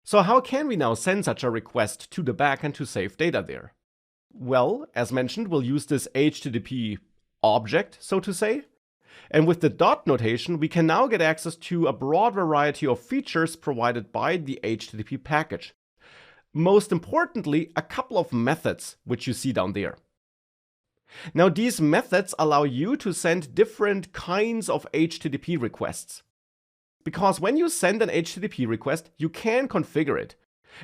So how can we now send such a request to the backend to save data there? Well, as mentioned, we'll use this HTTP object, so to say. And with the dot notation, we can now get access to a broad variety of features provided by the HTTP package. Most importantly, a couple of methods, which you see down there. Now, these methods allow you to send different kinds of HTTP requests. Because when you send an HTTP request, you can configure it.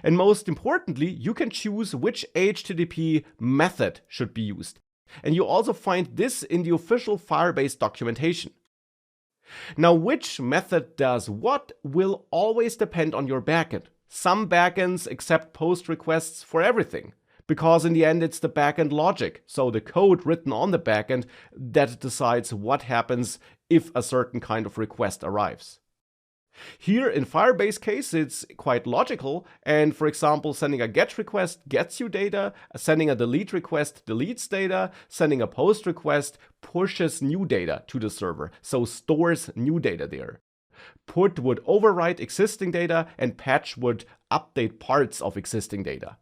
And most importantly, you can choose which HTTP method should be used. And you also find this in the official Firebase documentation. Now, which method does what will always depend on your backend. Some backends accept POST requests for everything, because in the end it's the backend logic, so the code written on the backend, that decides what happens if a certain kind of request arrives. Here in Firebase case, it's quite logical, and for example, sending a GET request gets you data, sending a delete request deletes data, sending a POST request pushes new data to the server, so stores new data there. Put would overwrite existing data, and patch would update parts of existing data.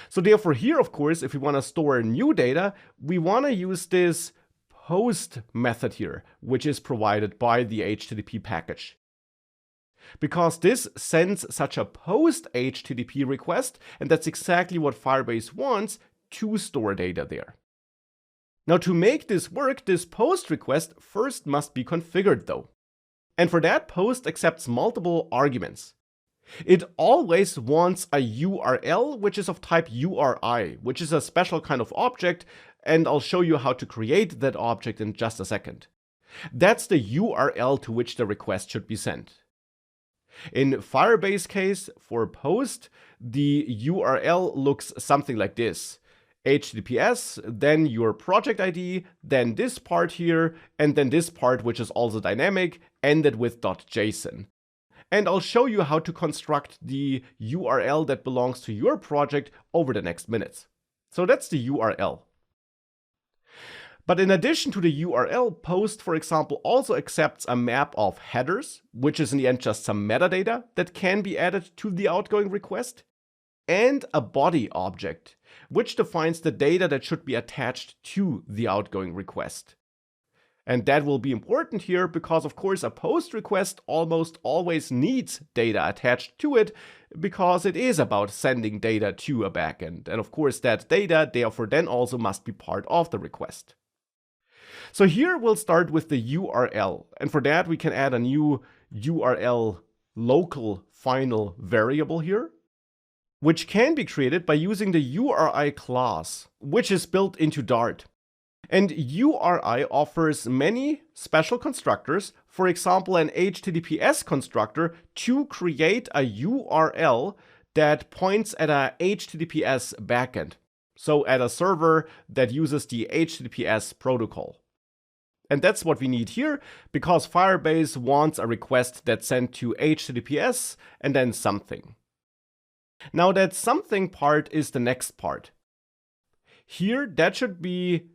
So therefore here, of course, if we want to store new data, we want to use this POST method here, which is provided by the HTTP package. Because this sends such a POST HTTP request, and that's exactly what Firebase wants to store data there. Now, to make this work, this POST request first must be configured though. And for that, POST accepts multiple arguments. It always wants a URL, which is of type URI, which is a special kind of object, and I'll show you how to create that object in just a second. That's the URL to which the request should be sent. In Firebase case, for POST, the URL looks something like this. HTTPS, then your project ID, then this part here, and then this part, which is also dynamic, ended with .json. And I'll show you how to construct the URL that belongs to your project over the next minutes. So that's the URL. But in addition to the URL, POST, for example, also accepts a map of headers, which is in the end just some metadata that can be added to the outgoing request, and a body object, which defines the data that should be attached to the outgoing request. And that will be important here because, of course, a POST request almost always needs data attached to it because it is about sending data to a backend. And of course, that data, therefore, then also must be part of the request. So here we'll start with the URL. And for that, we can add a new URL local final variable here, which can be created by using the URI class, which is built into Dart. And URI offers many special constructors, for example, an HTTPS constructor to create a URL that points at a HTTPS backend. So at a server that uses the HTTPS protocol. And that's what we need here, because Firebase wants a request that's sent to HTTPS and then something. Now that something part is the next part. Here, that should be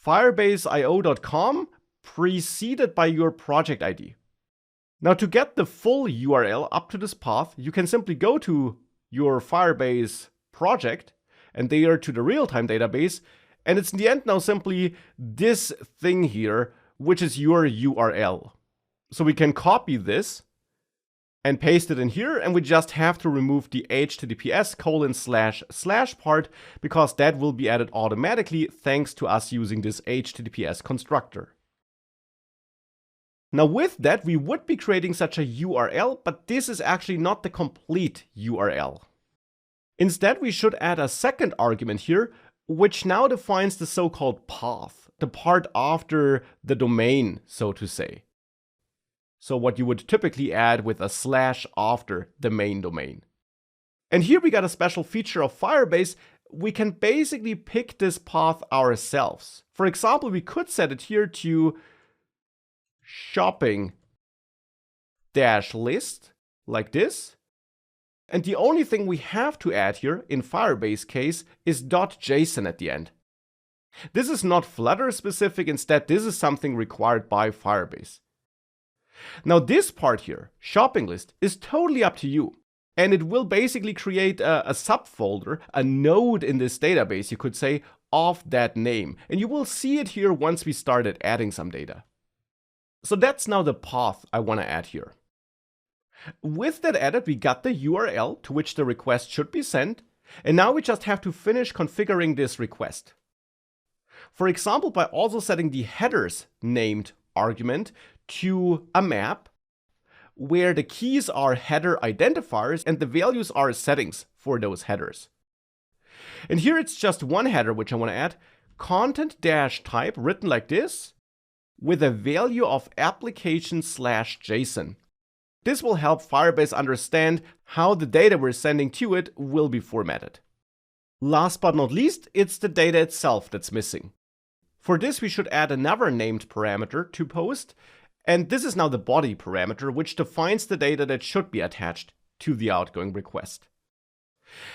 firebase.io.com preceded by your project ID. Now to get the full URL up to this path, you can simply go to your Firebase project and there to the real-time database, and it's in the end now simply this thing here, which is your URL. So we can copy this and paste it in here, and we just have to remove the https:// part because that will be added automatically thanks to us using this HTTPS constructor. Now with that, we would be creating such a URL, but this is actually not the complete URL. Instead, we should add a second argument here, which now defines the so-called path, the part after the domain, so to say. So what you would typically add with a slash after the main domain. And here we got a special feature of Firebase. We can basically pick this path ourselves. For example, we could set it here to shopping-list, like this. And the only thing we have to add here, in Firebase case, is .json at the end. This is not Flutter specific, instead this is something required by Firebase. Now this part here, shopping list, is totally up to you. And it will basically create a subfolder, a node in this database, you could say, of that name. And you will see it here once we started adding some data. So that's now the path I want to add here. With that added, we got the URL to which the request should be sent. And now we just have to finish configuring this request. For example, by also setting the headers named argument to a map, where the keys are header identifiers and the values are settings for those headers. And here it's just one header which I want to add, content-type written like this, with a value of application/JSON. This will help Firebase understand how the data we're sending to it will be formatted. Last but not least, it's the data itself that's missing. For this, we should add another named parameter to post, and this is now the body parameter, which defines the data that should be attached to the outgoing request.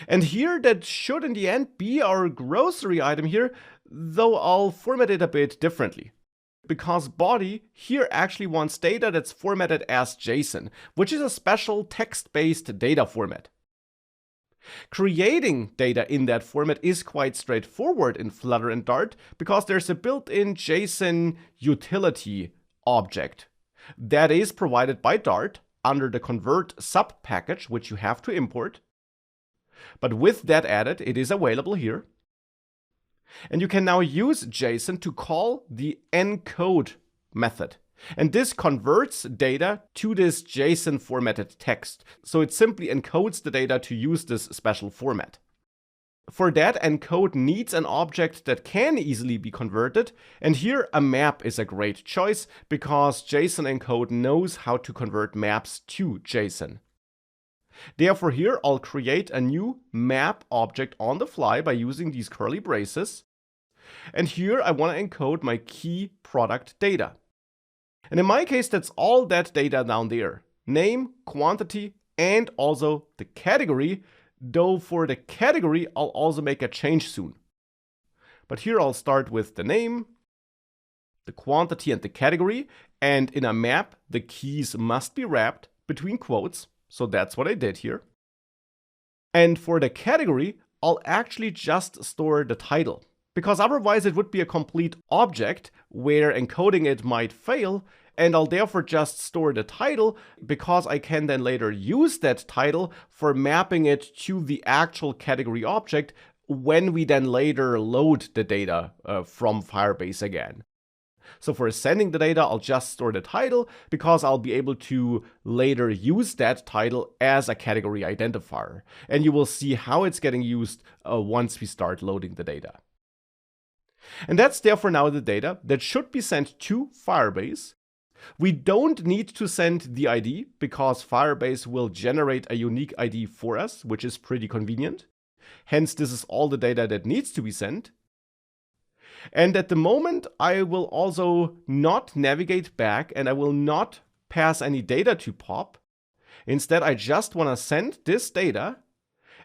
And here, that should in the end be our grocery item here, though I'll format it a bit differently. Because body here actually wants data that's formatted as JSON, which is a special text-based data format. Creating data in that format is quite straightforward in Flutter and Dart because there's a built-in JSON utility object that is provided by Dart under the convert sub package, which you have to import. But with that added, it is available here. And you can now use JSON to call the encode method. And this converts data to this JSON formatted text. So it simply encodes the data to use this special format. For that, encode needs an object that can easily be converted, and here a map is a great choice because JSON encode knows how to convert maps to JSON. Therefore here I'll create a new map object on the fly by using these curly braces, and here I want to encode my key product data. And in my case, that's all that data down there. Name, quantity, and also the category, though for the category, I'll also make a change soon. But here I'll start with the name, the quantity, and the category. And in a map, the keys must be wrapped between quotes. So that's what I did here. And for the category, I'll actually just store the title, because otherwise it would be a complete object where encoding it might fail, and I'll therefore just store the title because I can then later use that title for mapping it to the actual category object when we then later load the data from Firebase again. So for sending the data, I'll just store the title because I'll be able to later use that title as a category identifier. And you will see how it's getting used once we start loading the data. And that's therefore now the data that should be sent to Firebase. We don't need to send the ID because Firebase will generate a unique ID for us, which is pretty convenient. Hence, this is all the data that needs to be sent. And at the moment, I will also not navigate back and I will not pass any data to POP. Instead, I just want to send this data.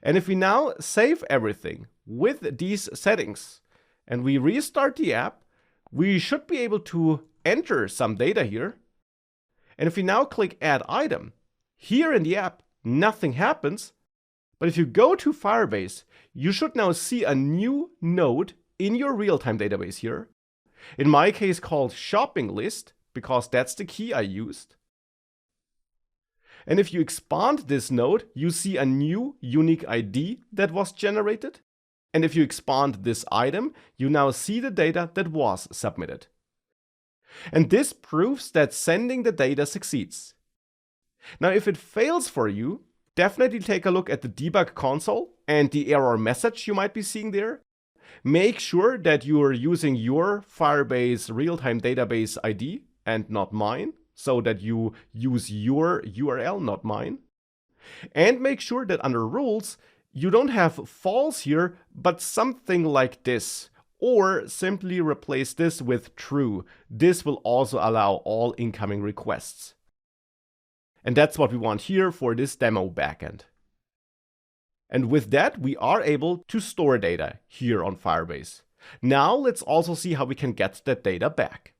And if we now save everything with these settings and we restart the app, we should be able to enter some data here. And if we now click Add Item, here in the app, nothing happens. But if you go to Firebase, you should now see a new node in your real-time database here. In my case, called Shopping List, because that's the key I used. And if you expand this node, you see a new unique ID that was generated. And if you expand this item, you now see the data that was submitted. And this proves that sending the data succeeds. Now, if it fails for you, definitely take a look at the debug console and the error message you might be seeing there. Make sure that you are using your Firebase real-time database ID and not mine, so that you use your URL, not mine. And make sure that under rules, you don't have false here, but something like this. Or simply replace this with true. This will also allow all incoming requests. And that's what we want here for this demo backend. And with that, we are able to store data here on Firebase. Now let's also see how we can get that data back.